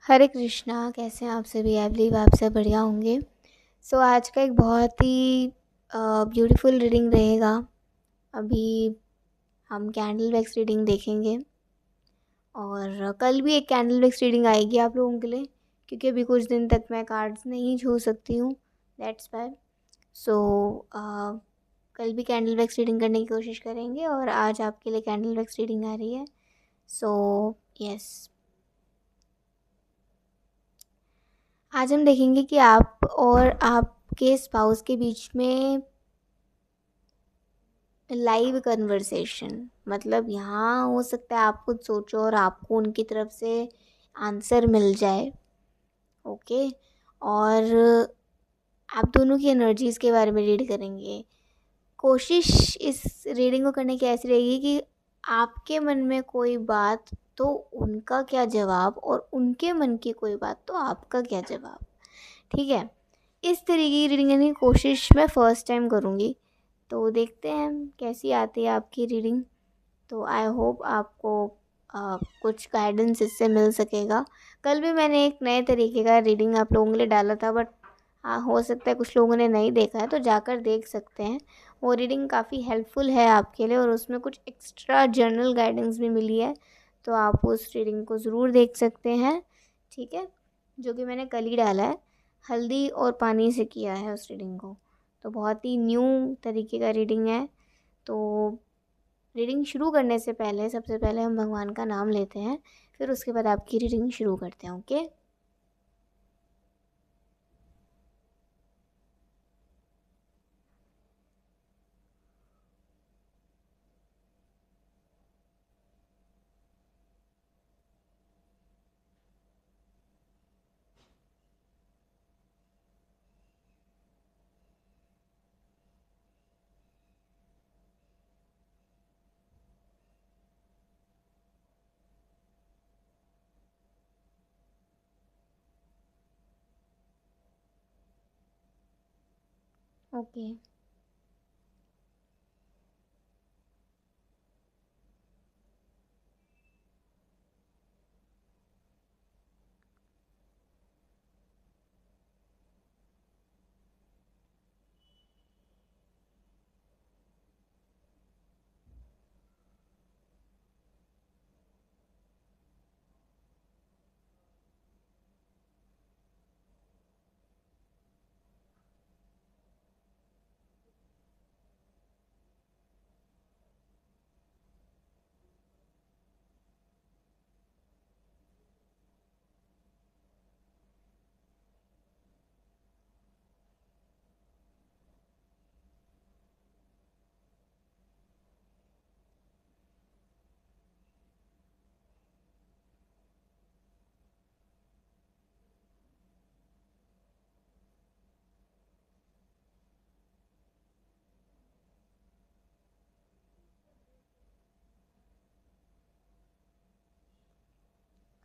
हरे कृष्णा। कैसे हैं आप सभी? आई बिलीव आप सब बढ़िया होंगे। आज का एक बहुत ही ब्यूटीफुल रीडिंग रहेगा। अभी हम कैंडल वैक्स रीडिंग देखेंगे और कल भी एक कैंडल वैक्स रीडिंग आएगी आप लोगों के लिए, क्योंकि अभी कुछ दिन तक मैं कार्ड्स नहीं छू सकती हूँ। That's why. सो कल भी कैंडल वैक्स रीडिंग करने की कोशिश करेंगे और आज आपके लिए कैंडल वैक्स रीडिंग आ रही है। सो यस, आज हम देखेंगे कि आप और आपके स्पाउस के बीच में लाइव कन्वर्सेशन, मतलब यहाँ हो सकता है आप कुछ सोचो और आपको उनकी तरफ से आंसर मिल जाए। ओके। और आप दोनों की एनर्जीज़ के बारे में रीड करेंगे। कोशिश इस रीडिंग को करने की ऐसी रहेगी कि आपके मन में कोई बात तो उनका क्या जवाब, और उनके मन की कोई बात तो आपका क्या जवाब। ठीक है, इस तरीके की रीडिंग करने की कोशिश मैं फ़र्स्ट टाइम करूँगी, तो देखते हैं कैसी आती है आपकी रीडिंग। तो आई होप आपको कुछ गाइडेंस इससे मिल सकेगा। कल भी मैंने एक नए तरीके का रीडिंग आप लोगों के लिए डाला था, बट हो सकता है कुछ लोगों ने नहीं देखा है, तो जाकर देख सकते हैं। वो रीडिंग काफ़ी हेल्पफुल है आपके लिए और उसमें कुछ एक्स्ट्रा जर्नल गाइडेंस भी मिली है, तो आप उस रीडिंग को ज़रूर देख सकते हैं। ठीक है, जो कि मैंने कल ही डाला है, हल्दी और पानी से किया है उस रीडिंग को। तो बहुत ही न्यू तरीके का रीडिंग है। तो रीडिंग शुरू करने से पहले सबसे पहले हम भगवान का नाम लेते हैं, फिर उसके बाद आपकी रीडिंग शुरू करते हैं। ओके। ओके।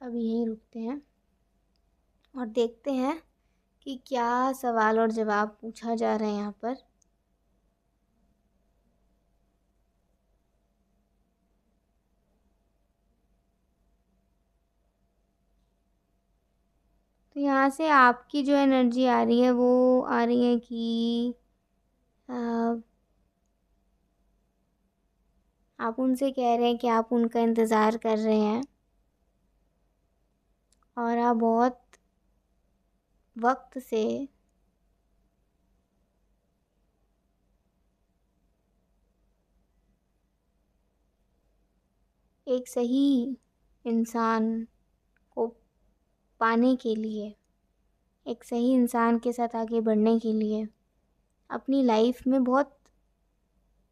अभी यहीं रुकते हैं और देखते हैं कि क्या सवाल और जवाब पूछा जा रहा है यहाँ पर। तो यहाँ से आपकी जो एनर्जी आ रही है वो आ रही है कि अ, आप उनसे कह रहे हैं कि आप उनका इंतज़ार कर रहे हैं और आप बहुत वक्त से एक सही इंसान को पाने के लिए, एक सही इंसान के साथ आगे बढ़ने के लिए अपनी लाइफ में बहुत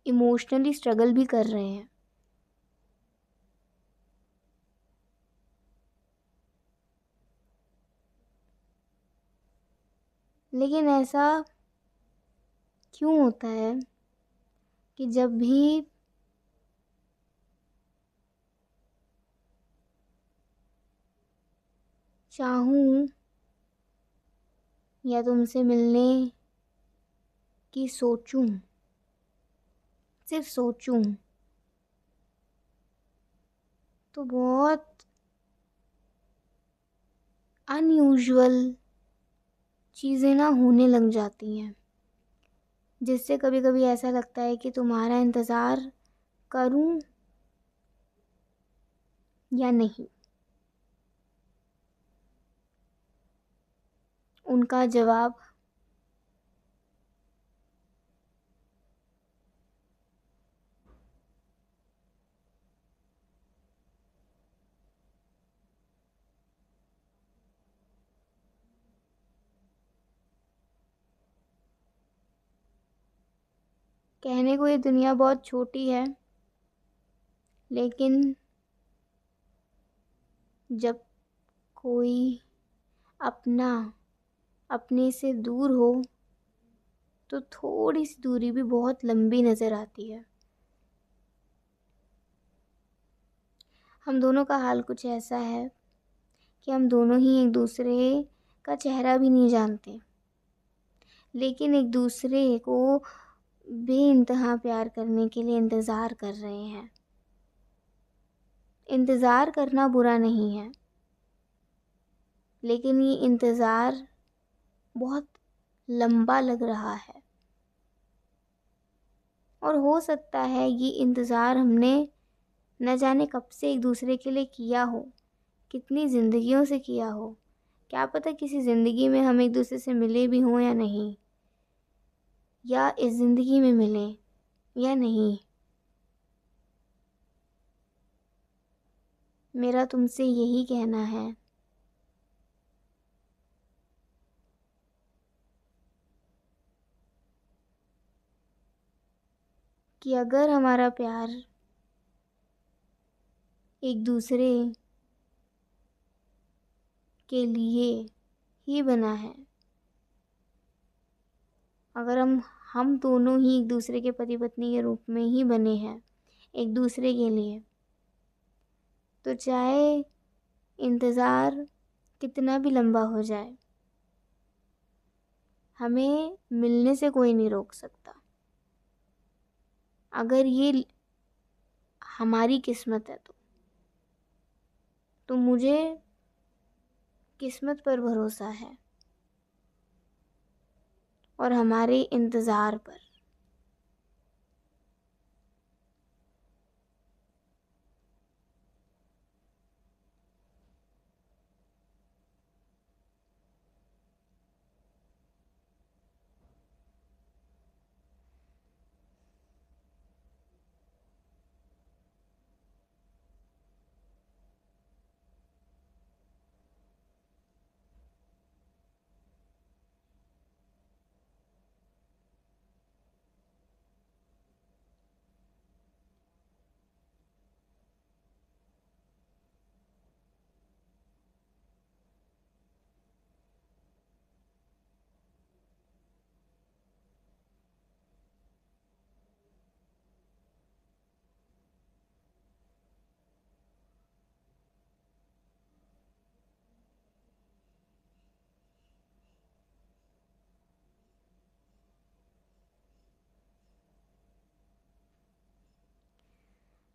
इमोशनली स्ट्रगल भी कर रहे हैं। लेकिन ऐसा क्यों होता है कि जब भी चाहूँ या तुमसे मिलने की सोचूं, सिर्फ सोचूं, तो बहुत अनयूजुअल चीज़ें ना होने लग जाती हैं, जिससे कभी कभी ऐसा लगता है कि तुम्हारा इंतज़ार करूं या नहीं। उनका जवाब कहने को ये दुनिया बहुत छोटी है, लेकिन जब कोई अपना अपने से दूर हो तो थोड़ी सी दूरी भी बहुत लंबी नज़र आती है। हम दोनों का हाल कुछ ऐसा है कि हम दोनों ही एक दूसरे का चेहरा भी नहीं जानते, लेकिन एक दूसरे को बेइंतहा प्यार करने के लिए इंतज़ार कर रहे हैं। इंतज़ार करना बुरा नहीं है, लेकिन ये इंतज़ार बहुत लंबा लग रहा है, और हो सकता है ये इंतज़ार हमने न जाने कब से एक दूसरे के लिए किया हो, कितनी ज़िंदगियों से किया हो। क्या पता किसी ज़िंदगी में हम एक दूसरे से मिले भी हों या नहीं, या इस ज़िंदगी में मिलें या नहीं। मेरा तुमसे यही कहना है कि अगर हमारा प्यार एक दूसरे के लिए ही बना है, अगर हम दोनों ही एक दूसरे के पति पत्नी के रूप में ही बने हैं एक दूसरे के लिए, तो चाहे इंतज़ार कितना भी लंबा हो जाए, हमें मिलने से कोई नहीं रोक सकता। अगर ये हमारी किस्मत है तो मुझे किस्मत पर भरोसा है और हमारे इंतज़ार पर।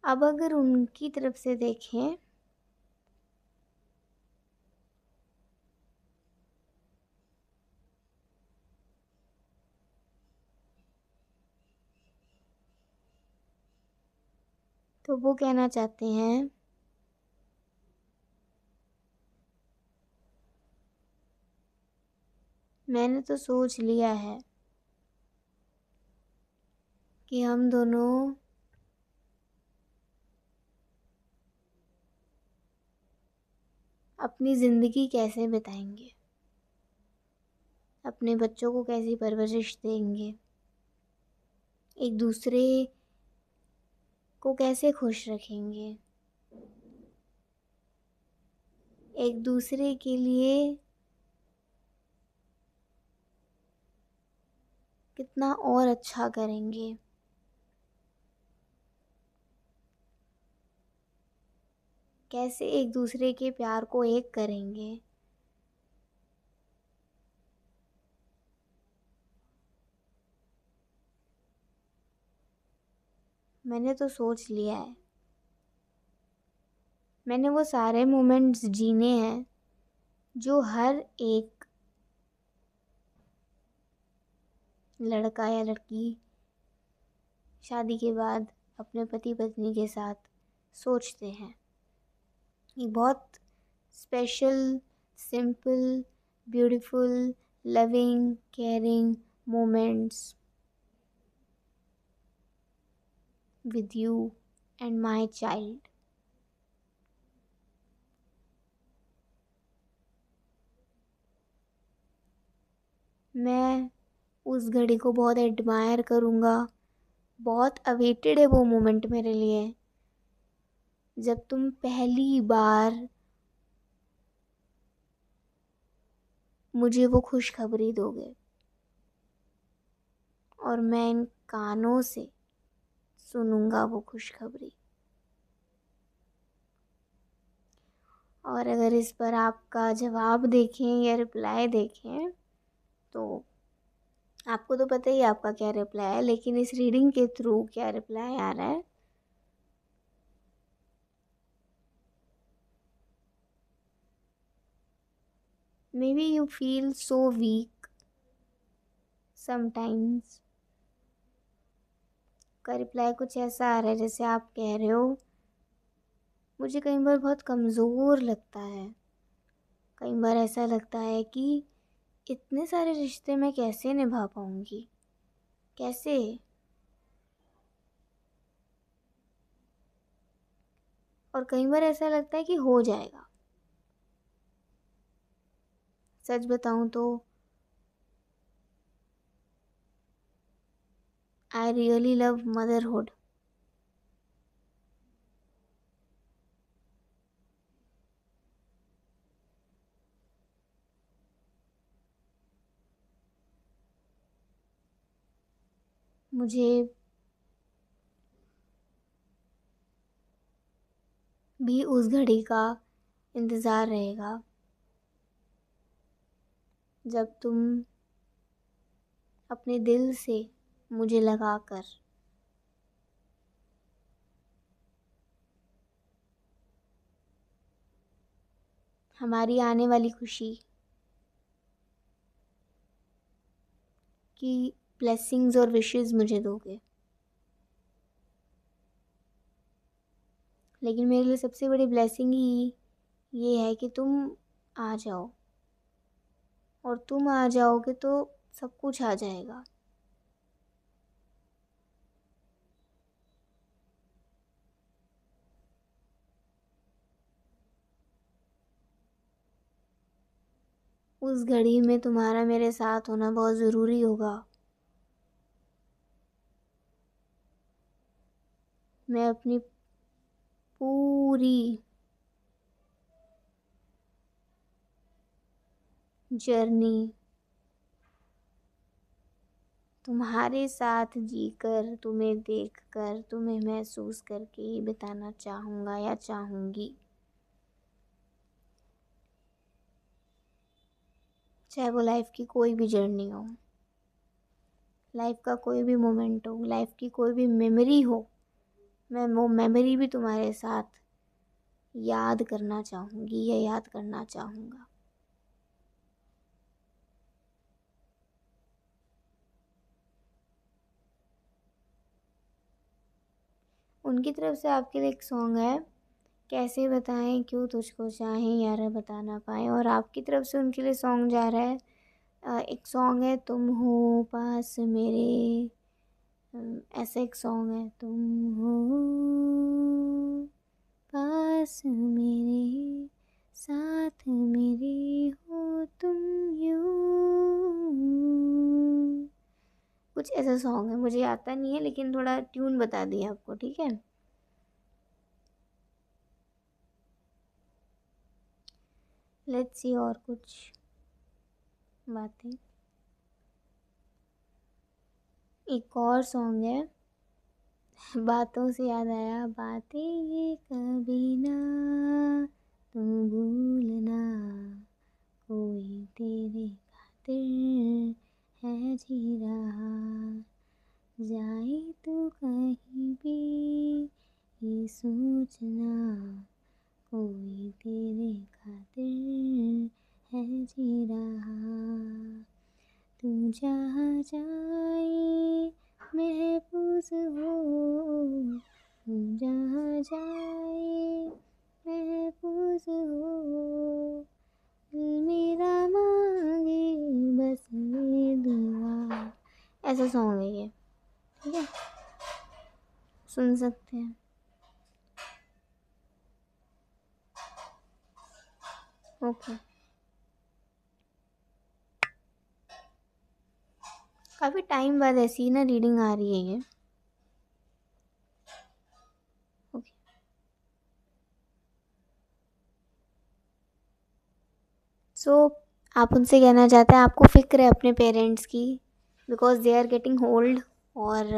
अब अगर उनकी तरफ से देखें तो वो कहना चाहते हैं मैंने तो सोच लिया है कि हम दोनों अपनी ज़िंदगी कैसे बिताएंगे, अपने बच्चों को कैसी परवरिश देंगे, एक दूसरे को कैसे खुश रखेंगे, एक दूसरे के लिए कितना और अच्छा करेंगे, कैसे एक दूसरे के प्यार को एक करेंगे। मैंने तो सोच लिया है, मैंने वो सारे मोमेंट्स जीने हैं जो हर एक लड़का या लड़की शादी के बाद अपने पति पत्नी के साथ सोचते हैं। ये बहुत special, simple, beautiful, loving, caring moments with you and my child. मैं उस घड़ी को बहुत एडमायर करूँगा। बहुत अवेटेड है वो मोमेंट मेरे लिए, जब तुम पहली बार मुझे वो खुशखबरी दोगे और मैं इन कानों से सुनूंगा वो खुशखबरी। और अगर इस पर आपका जवाब देखें या रिप्लाई देखें तो आपको तो पता ही आपका क्या रिप्लाई है, लेकिन इस रीडिंग के थ्रू क्या रिप्लाई आ रहा है। Maybe you feel so weak sometimes. का रिप्लाई कुछ ऐसा आ रहा है जैसे आप कह रहे हो, मुझे कई बार बहुत कमज़ोर लगता है। कई बार ऐसा लगता है कि इतने सारे रिश्ते मैं कैसे निभा पाऊंगी, कैसे। और कई बार ऐसा लगता है कि हो जाएगा। सच बताऊं तो आई रियली लव मदरहुड। मुझे भी उस घड़ी का इंतज़ार रहेगा जब तुम अपने दिल से मुझे लगाकर हमारी आने वाली खुशी की ब्लेसिंग्स और विशेस मुझे दोगे। लेकिन मेरे लिए सबसे बड़ी ब्लेसिंग ही ये है कि तुम आ जाओ, और तुम आ जाओगे तो सब कुछ आ जाएगा। उस घड़ी में तुम्हारा मेरे साथ होना बहुत ज़रूरी होगा। मैं अपनी पूरी जर्नी तुम्हारे साथ जीकर, तुम्हें देखकर, तुम्हें महसूस करके ही बिताना चाहूँगा या चाहूँगी। चाहे वो लाइफ की कोई भी जर्नी हो, लाइफ का कोई भी मोमेंट हो, लाइफ की कोई भी मेमोरी हो, मैं वो मेमोरी भी तुम्हारे साथ याद करना चाहूँगी या याद करना चाहूँगा। उनकी तरफ से आपके लिए एक सॉन्ग है, कैसे बताएं क्यों तुझको चाहें यारा बता ना पाए। और आपकी तरफ से उनके लिए सॉन्ग जा रहा है, एक सॉन्ग है तुम हो पास मेरे। ऐसा एक सॉन्ग है, तुम हो पास मेरे, साथ मेरे हो तुम यूं। कुछ ऐसा सॉन्ग है, मुझे आता नहीं है लेकिन थोड़ा ट्यून बता दिया आपको, ठीक है। लेट्स सी और कुछ बातें। एक और सॉन्ग है, बातों से याद आया, बातें ये कभी ना तू भूलना, कोई तेरे खातिर है जी रहा, जाए तू कहीं भी ये सोचना, कोई तेरे खातिर मुझे रहा, तू जहाँ जाए महफूज हो, तू जहाँ जाए महफूज हो, दिल मेरा मांगे बस ये दुआ। ऐसा सॉन्ग है ये, ठीक है, सुन सकते हैं। ओके, काफ़ी टाइम बाद ऐसी ना रीडिंग आ रही है ये। ओके, सो आप उनसे कहना चाहते हैं आपको फ़िक्र है अपने पेरेंट्स की, because they are getting old, और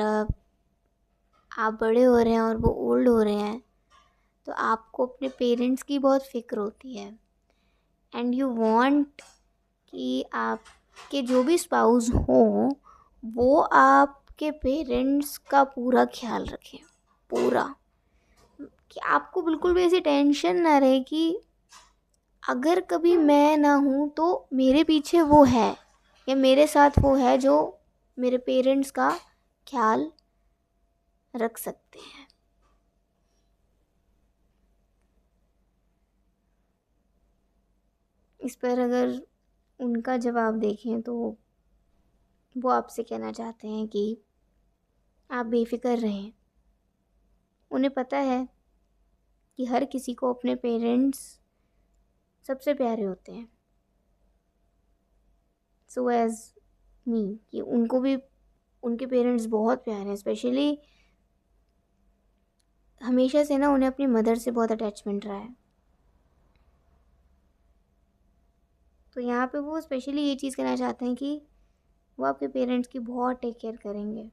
आप बड़े हो रहे हैं और वो ओल्ड हो रहे हैं, तो आपको अपने पेरेंट्स की बहुत फ़िक्र होती है। एंड यू वांट कि आपके जो भी स्पाउस हो वो आपके पेरेंट्स का पूरा ख्याल रखें, पूरा, कि आपको बिल्कुल भी ऐसी टेंशन ना रहे कि अगर कभी मैं ना हूँ तो मेरे पीछे वो है या मेरे साथ वो है जो मेरे पेरेंट्स का ख्याल रख सकते हैं। इस पर अगर उनका जवाब देखें तो वो आपसे कहना चाहते हैं कि आप बेफिक्र रहें। उन्हें पता है कि हर किसी को अपने पेरेंट्स सबसे प्यारे होते हैं, सो एज मी, कि उनको भी उनके पेरेंट्स बहुत प्यारे हैं। स्पेशली हमेशा से ना उन्हें अपनी मदर से बहुत अटैचमेंट रहा है, तो यहाँ पे वो स्पेशली ये चीज़ कहना चाहते हैं कि वो आपके पेरेंट्स की बहुत टेक केयर करेंगे।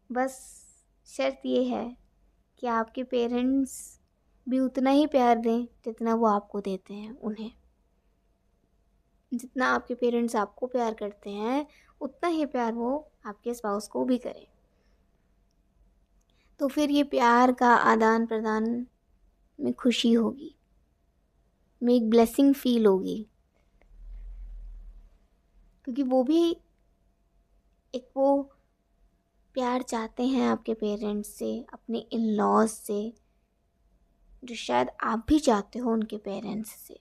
बस शर्त ये है कि आपके पेरेंट्स भी उतना ही प्यार दें जितना वो आपको देते हैं उन्हें। जितना आपके पेरेंट्स आपको प्यार करते हैं उतना ही प्यार वो आपके स्पाउस को भी करें, तो फिर ये प्यार का आदान प्रदान में खुशी होगी, में एक ब्लेसिंग फील होगी, क्योंकि वो भी एक वो प्यार चाहते हैं आपके पेरेंट्स से, अपने इन लॉज से, जो शायद आप भी चाहते हो उनके पेरेंट्स से।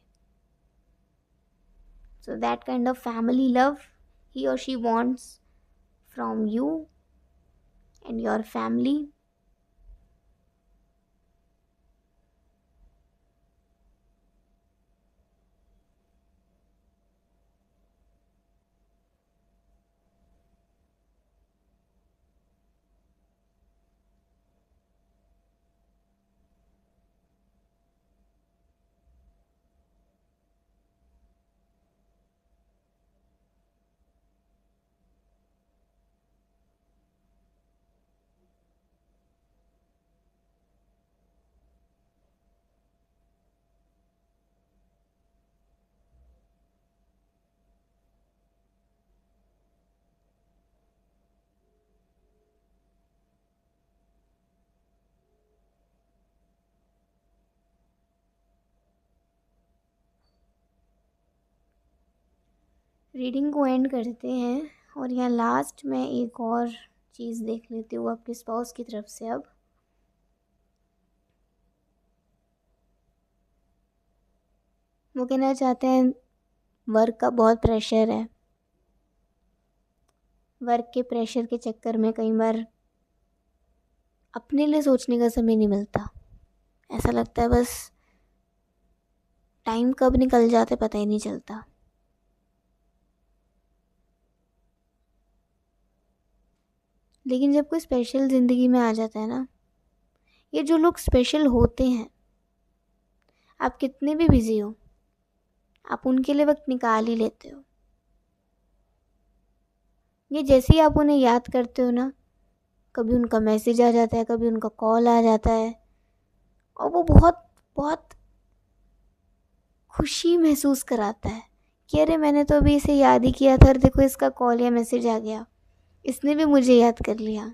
So that kind of family love he or she wants from you and your family. Reading को एंड करते हैं, और यहाँ लास्ट में एक और चीज़ देख लेती हूँ आपके स्पाउस की तरफ से। अब वो कहना चाहते हैं वर्क का बहुत प्रेशर है, वर्क के प्रेशर के चक्कर में कई बार अपने लिए सोचने का समय नहीं मिलता, ऐसा लगता है बस टाइम कब निकल जाते पता ही नहीं चलता। लेकिन जब कोई स्पेशल ज़िंदगी में आ जाता है ना, ये जो लोग स्पेशल होते हैं, आप कितने भी बिज़ी हो आप उनके लिए वक्त निकाल ही लेते हो। ये जैसे ही आप उन्हें याद करते हो ना, कभी उनका मैसेज आ जाता है, कभी उनका कॉल आ जाता है, और वो बहुत बहुत खुशी महसूस कराता है कि अरे मैंने तो अभी इसे याद ही किया था और देखो इसका कॉल या मैसेज आ गया, इसने भी मुझे याद कर लिया।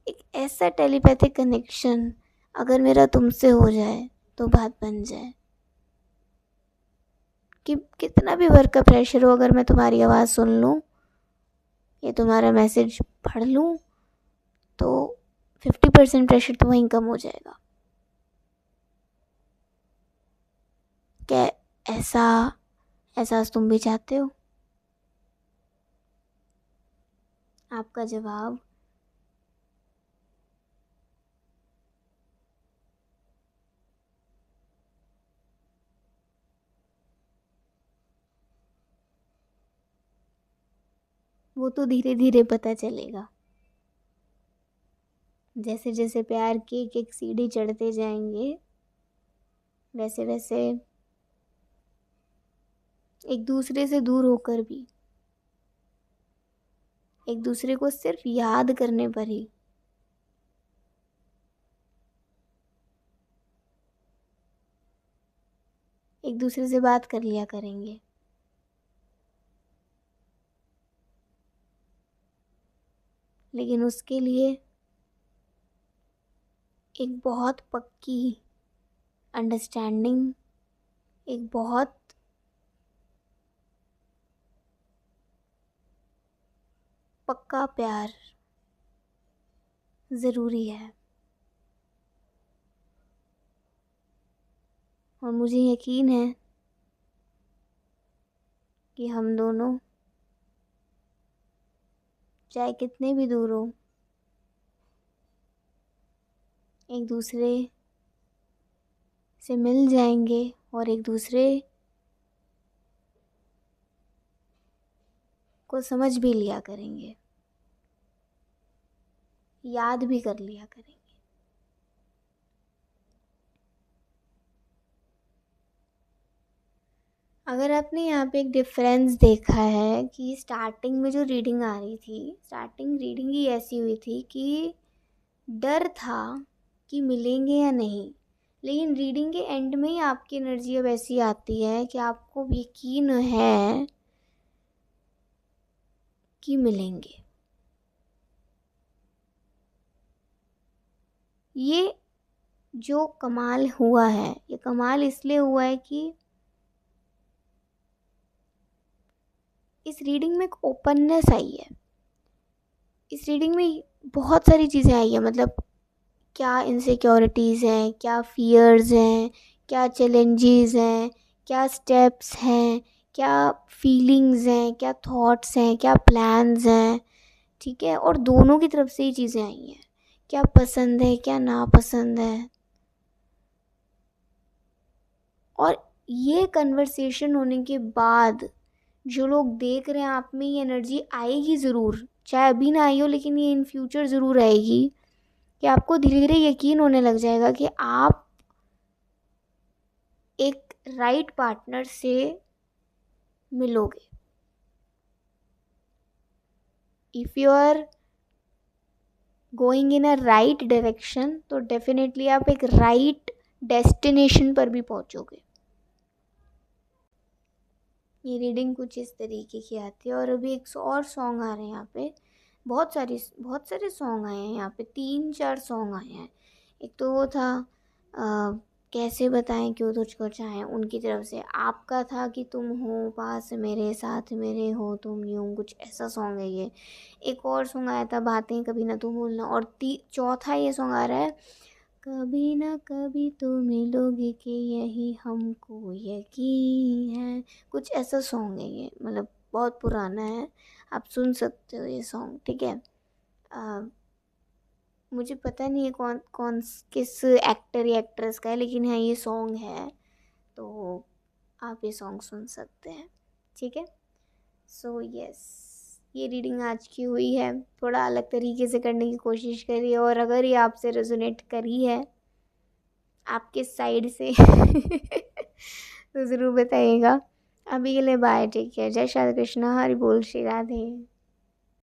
एक ऐसा टेलीपैथिक कनेक्शन अगर मेरा तुमसे हो जाए तो बात बन जाए। कि कितना भी वर्क का प्रेशर हो, अगर मैं तुम्हारी आवाज़ सुन लूँ या तुम्हारा मैसेज पढ़ लूँ तो 50% प्रेशर तो वहीं कम हो जाएगा। क्या ऐसा एहसास तुम भी चाहते हो? आपका जवाब वो तो धीरे धीरे पता चलेगा। जैसे जैसे प्यार की एक एक सीढ़ी चढ़ते जाएंगे वैसे वैसे एक दूसरे से दूर होकर भी एक दूसरे को सिर्फ याद करने पर ही एक दूसरे से बात कर लिया करेंगे। लेकिन उसके लिए एक बहुत पक्की अंडरस्टैंडिंग, एक बहुत पक्का प्यार ज़रूरी है। और मुझे यकीन है कि हम दोनों चाहे कितने भी दूर हो एक दूसरे से मिल जाएंगे और एक दूसरे को समझ भी लिया करेंगे, याद भी कर लिया करेंगे। अगर आपने यहाँ पे एक डिफरेंस देखा है कि स्टार्टिंग में जो रीडिंग आ रही थी, स्टार्टिंग रीडिंग ही ऐसी हुई थी कि डर था कि मिलेंगे या नहीं, लेकिन रीडिंग के एंड में ही आपकी एनर्जी अब ऐसी आती है कि आपको यकीन है कि मिलेंगे। ये जो कमाल हुआ है, ये कमाल इसलिए हुआ है कि इस रीडिंग में एक ओपननेस आई है। इस रीडिंग में बहुत सारी चीज़ें आई है, मतलब क्या इनसिक्योरिटीज़ हैं, क्या फियर्स हैं, क्या चैलेंजेस हैं, क्या स्टेप्स हैं, क्या फीलिंग्स हैं, क्या थॉट्स हैं, क्या प्लान्स हैं, ठीक है। और दोनों की तरफ से ही चीज़ें आई हैं, क्या पसंद है क्या नापसंद है। और ये कन्वर्सेशन होने के बाद जो लोग देख रहे हैं, आप में ये एनर्जी आएगी ज़रूर, चाहे अभी ना आई हो लेकिन ये इन फ्यूचर ज़रूर आएगी कि आपको धीरे धीरे यकीन होने लग जाएगा कि आप एक राइट पार्टनर से मिलोगे। If you are going in a right direction तो डेफिनेटली आप एक राइट डेस्टिनेशन पर भी पहुंचोगे। ये रीडिंग कुछ इस तरीके की आती है। और अभी एक और सॉन्ग आ रहे हैं यहाँ पे, बहुत सारे सॉन्ग आए हैं यहाँ पे, 3-4 सॉन्ग आए हैं। एक तो वो था कैसे बताएं क्यों तुझको चाहें, उनकी तरफ से। आपका था कि तुम हो पास मेरे साथ मेरे हो तुम यूं, कुछ ऐसा सॉन्ग है ये। एक और सॉन्ग आया था बातें कभी ना तू भूलना। और चौथा ये सॉन्ग आ रहा है कभी ना कभी तो मिलोगे कि यही हमको यकीन है, कुछ ऐसा सॉन्ग है ये। मतलब बहुत पुराना है, आप सुन सकते हो ये सॉन्ग, ठीक है। मुझे पता नहीं है कौन कौन किस एक्टर या एक्ट्रेस का है, लेकिन हाँ ये सॉन्ग है, तो आप ये सॉन्ग सुन सकते हैं, ठीक है। सो यस, ये रीडिंग आज की हुई है, थोड़ा अलग तरीके से करने की कोशिश करी है। और अगर ये आपसे रेजोनेट करी है आपके साइड से तो ज़रूर बताइएगा। अभी के लिए बाय, टेक केयर, जय श्री कृष्णा, हरि बोल, श्री राधे।